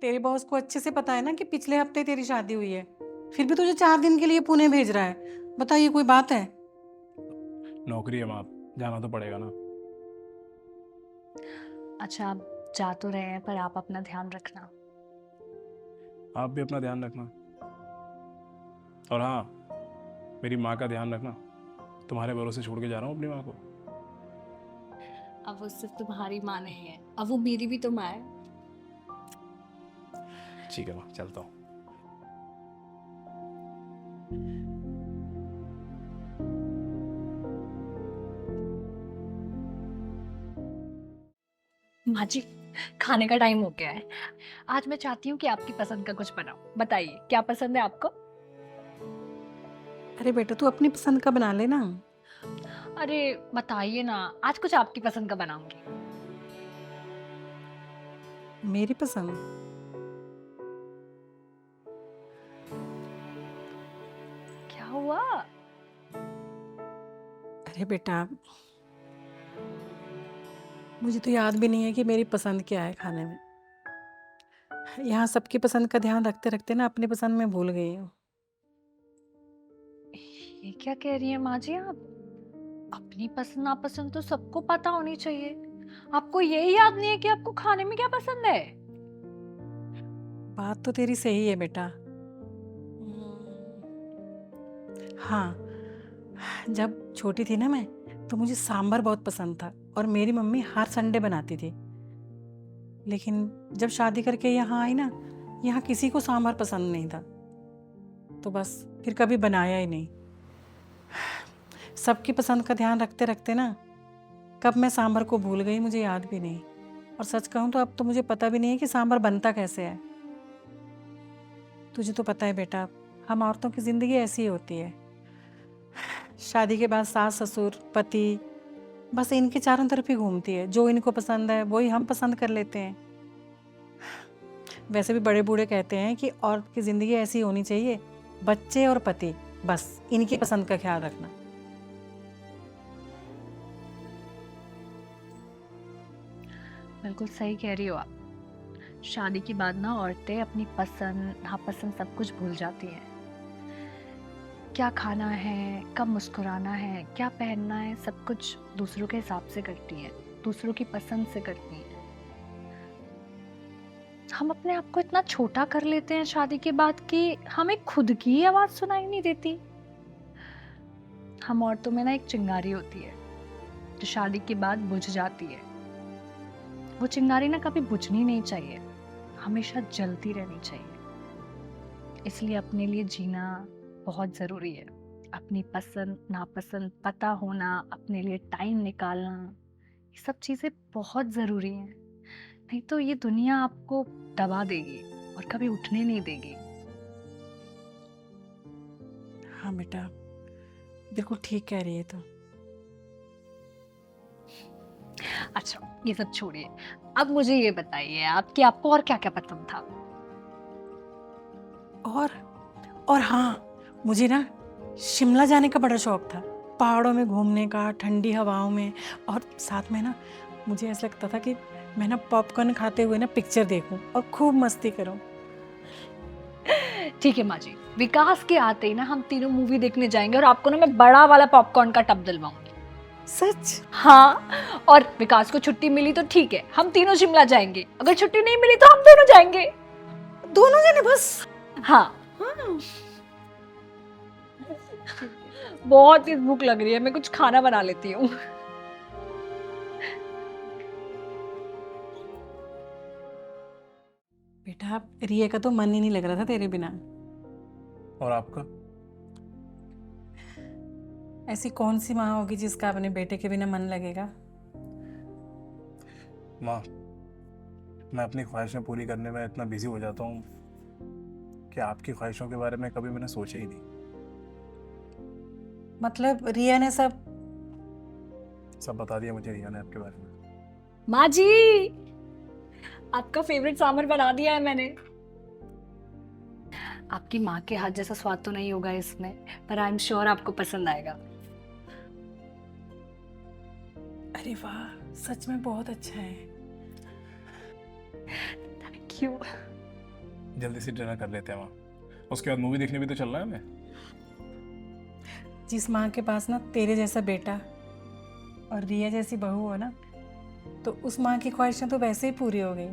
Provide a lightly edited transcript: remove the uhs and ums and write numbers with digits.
तेरे बॉस को अच्छे से पता है ना कि पिछले हफ्ते तेरी शादी हुई है, फिर भी तुझे 4 दिन के लिए पुणे भेज रहा है। बता, ये कोई बात है? नौकरी है माँ, जाना तो पड़ेगा ना। अच्छा, आप जा तो रहे हैं पर आप अपना ध्यान रखना। आप भी अपना ध्यान रखना। और हाँ, मेरी माँ का ध्यान रखना। तुम्हारे भरोसे छोड़ के जा रहा हूँ अपनी माँ को। अब वो सिर्फ तुम्हारी माँ नहीं है, अब वो मेरी भी तो माँ है। ठीक है माँ, चलता हूँ। माँ जी, खाने का टाइम हो गया है। आज मैं चाहती हूँ कि आपकी पसंद का कुछ बनाऊं। बताइए क्या पसंद है आपको? अरे बेटा, तू अपनी पसंद का बना ले ना। अरे बताइए ना, आज कुछ आपकी पसंद का बनाऊंगी। मेरी पसंद? क्या हुआ? अरे बेटा, मुझे तो याद भी नहीं है कि मेरी पसंद क्या है खाने में। यहाँ सबकी पसंद का ध्यान रखते रखते ना अपनी पसंद में भूल गई हूँ। ये क्या कह रही है माँ जी आप? अपनी पसंद नापसंद तो सबको पता होनी चाहिए। आपको यही याद नहीं है कि आपको खाने में क्या पसंद है? बात तो तेरी सही है बेटा। हाँ, जब छोटी थी ना मैं, तो मुझे सांभर बहुत पसंद था और मेरी मम्मी हर संडे बनाती थी। लेकिन जब शादी करके यहाँ आई ना, यहाँ किसी को सांभर पसंद नहीं था, तो बस फिर कभी बनाया ही नहीं। सबकी पसंद का ध्यान रखते रखते ना कब मैं सांभर को भूल गई, मुझे याद भी नहीं। और सच कहूँ तो अब तो मुझे पता भी नहीं है कि सांभर बनता कैसे है। तुझे तो पता है बेटा, हम औरतों की ज़िंदगी ऐसी ही होती है। शादी के बाद सास ससुर पति बस इनके चारों तरफ ही घूमती है। जो इनको पसंद है वही हम पसंद कर लेते हैं। वैसे भी बड़े बूढ़े कहते हैं कि औरत की ज़िंदगी ऐसी होनी चाहिए, बच्चे और पति, बस इनकी पसंद का ख्याल रखना। बिल्कुल सही कह रही हो आप। शादी के बाद ना औरतें अपनी पसंद नापसंद सब कुछ भूल जाती हैं। क्या खाना है, कब मुस्कुराना है, क्या पहनना है, सब कुछ दूसरों के हिसाब से करती हैं, दूसरों की पसंद से करती हैं। हम अपने आप को इतना छोटा कर लेते हैं शादी के बाद कि हमें खुद की ही आवाज सुनाई नहीं देती। हम औरतों में ना एक चिंगारी होती है जो शादी के बाद बुझ जाती है। वो चिंगारी ना कभी बुझनी नहीं चाहिए, हमेशा जलती रहनी चाहिए। इसलिए अपने लिए जीना बहुत जरूरी है। अपनी पसंद नापसंद पता होना, अपने लिए टाइम निकालना, ये सब चीजें बहुत जरूरी हैं। नहीं तो ये दुनिया आपको दबा देगी और कभी उठने नहीं देगी। हाँ बेटा, बिल्कुल ठीक कह रही है तो। अच्छा, ये सब छोड़िए। अब मुझे ये बताइए आप कि आपको और क्या क्या पसंद था? और और हाँ, मुझे ना शिमला जाने का बड़ा शौक था। पहाड़ों में घूमने का, ठंडी हवाओं में, और साथ में ना मुझे ऐसा लगता था कि मैं ना पॉपकॉर्न खाते हुए ना पिक्चर देखूं और खूब मस्ती करूं। ठीक है माँ जी, विकास के आते ही ना हम तीनों मूवी देखने जाएंगे और आपको ना मैं बड़ा वाला पॉपकॉर्न का टब दिलवाऊंगी। सच? हाँ, और विकास को छुट्टी मिली तो ठीक है, हम तीनों शिमला जाएंगे। अगर छुट्टी नहीं मिली तो हम दोनों जाएंगे। दोनों जने बस? हाँ। हाँ। बहुत ही भूख लग रही है, मैं कुछ खाना बना लेती हूँ। बेटा, रिया का तो मन ही नहीं लग रहा था तेरे बिना। और आपका? ऐसी कौन सी माँ होगी जिसका अपने बेटे के बिना मन लगेगा? माँ, मैं अपनी ख्वाहिशें पूरी करने में इतना बिजी हो जाता हूँ कि आपकी ख्वाहिशों के बारे में कभी मैंने सोचा ही नहीं। मतलब रिया ने सब? सब बता दिया मुझे रिया ने आपके बारे में। माँ जी, आपका फेवरेट सांभर बना दिया है मैंने। आपकी माँ के हाथ जैसा स्वाद तो नहीं होगा इसमें, पर आई एम श्योर आपको पसंद आएगा। अरे वाह, सच में बहुत अच्छा है। Thank you. जल्दी से डिनर कर लेते हैं वहाँ, उसके बाद मूवी देखने भी तो चलना है हमें। जिस माँ के पास ना तेरे जैसा बेटा और रिया जैसी बहू हो ना, तो उस माँ की ख्वाहिशें तो वैसे ही पूरी हो गई।